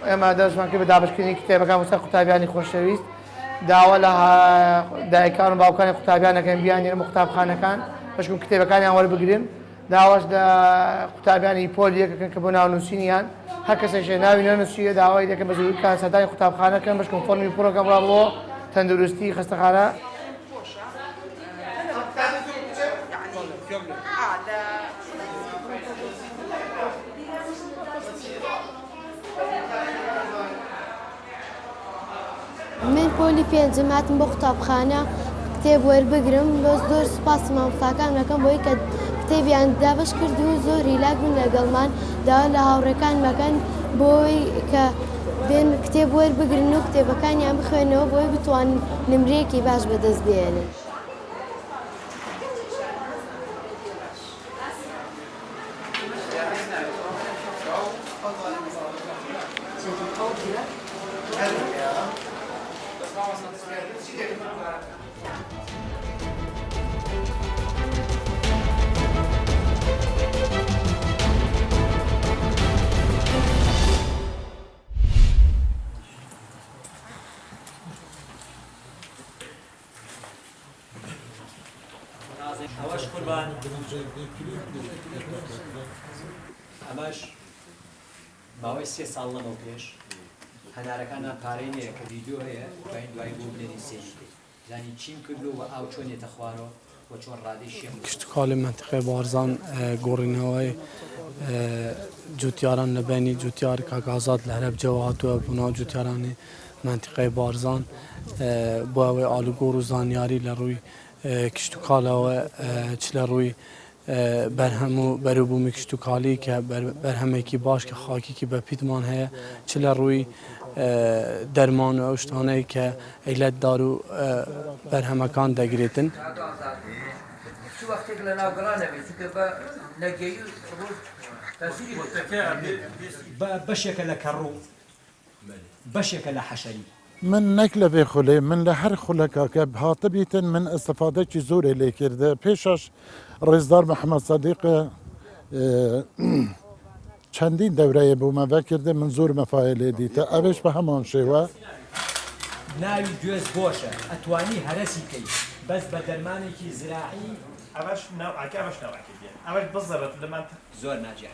ئێمە دەستمان کرد بە دابشکردنی کتێبەکان وەسەر قوتابیانی خۆشەویست داوا لە دایکان و باوکانی قوتابیانەکەن بیانێنن بە قوتابخانەکان بەشکم کتێبەکانیان وەربگرن داواش لە قوتابیانی پۆلی یەکەکەن کە بۆ ناونووسینیان هەر کەسێکیش ناوی نەنووسیە داوای دەکەن بە زووی سەردانی قوتابخانەکەن بەشکم فۆرمی پڕۆکەم بۆ تەندروستی خستەخانە من پۆلی پێنجم هاتم بۆ قوتابخانە کتێب وەربگرم بە زۆر سوپاس مامۆستاکان دەکەم بۆی کە کتێبیان دابش کرد و زۆری لاک بوون لەگەڵمان داوا لە هاوڕێکان مەکەن بۆی کە بێن کتێب وەربگرن و کتێبەکانیان بخوێنەوە بۆی بتوانن نمرەیەکی باش بەدەست بێنن. ئەوەش قوربان ئەمەش ماوەی 3 ساڵ لەمەو پێش هەنارەکانان پارەی نییە کە ڤیدیۆ هەیە باین دوایی بۆ بنێنی سێژی زانی چیم کردو و ئاو چۆنێتە خوارەوە بۆ چۆن ڕادەی شێم کشتتوکاڵی منتیقەی بارزان گۆڕینەوەی جوتیاران لە بینی جوتیار کاکازات لە هەرەبجەوە هاتووە بووناو جوتیارانی منتیقەی بارزان بۆ ئەوەی ئالوگۆڕ و زانیاری لە ڕووی کشتتوکاڵەوە چ لە ڕووی بەرهەم و بەروبوومی کشتتوکاڵی کە بەرهەمێکی باش کە خاکێکی بە پیتمان هەیە چ لە ڕووی دەرمان و ئەو شتانەی کە عیلەتدار و بەرهەمەکان دەگرێتن بەشێکە لە کەڕوو بەشێکە لە حەشەری من نەک لە بێ خولێ من لە هەر خولەکە هاتە بیتن من ئەستەفادەکی زۆرێ لێ کردە پێشەش ڕێزدار محەممەد سەدیق چەندین دەورەیە بوومەڤە کردە من زۆر مەفاە لێ دیتە ئەوێش بە هەمان شێوە ناوی گوێز بۆشە ئەتوانی هەرەسی کەی بەس بە دەرمانێکی زراعی ئەوەش ناوعەکە ئەوەش ناوعەکە ئەوەش بزەبێت لەمان زۆر ناجح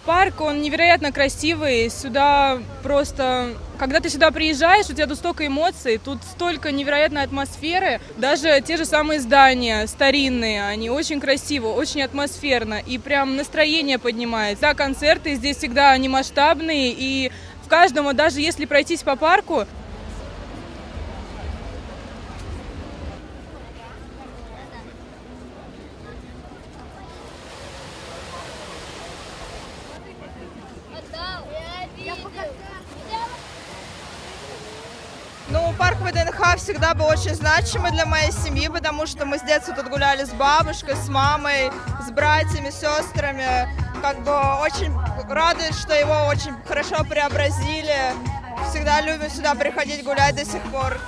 Парк, он невероятно красивый, сюда просто, когда ты сюда приезжаешь, у тебя тут столько эмоций, тут столько невероятной атмосферы, даже те же самые здания старинные, они очень красиво, очень атмосферно, и прям настроение поднимается. Да, концерты здесь всегда они масштабные, и в каждом, даже если пройтись по парку, Ну, парк ВДНХ всегда был очень значимый для моей семьи, потому что мы с детства тут гуляли с бабушкой, с мамой, с братьями, сестрами. Как бы очень радует, что его очень хорошо преобразили. Всегда любим сюда приходить гулять до сих пор.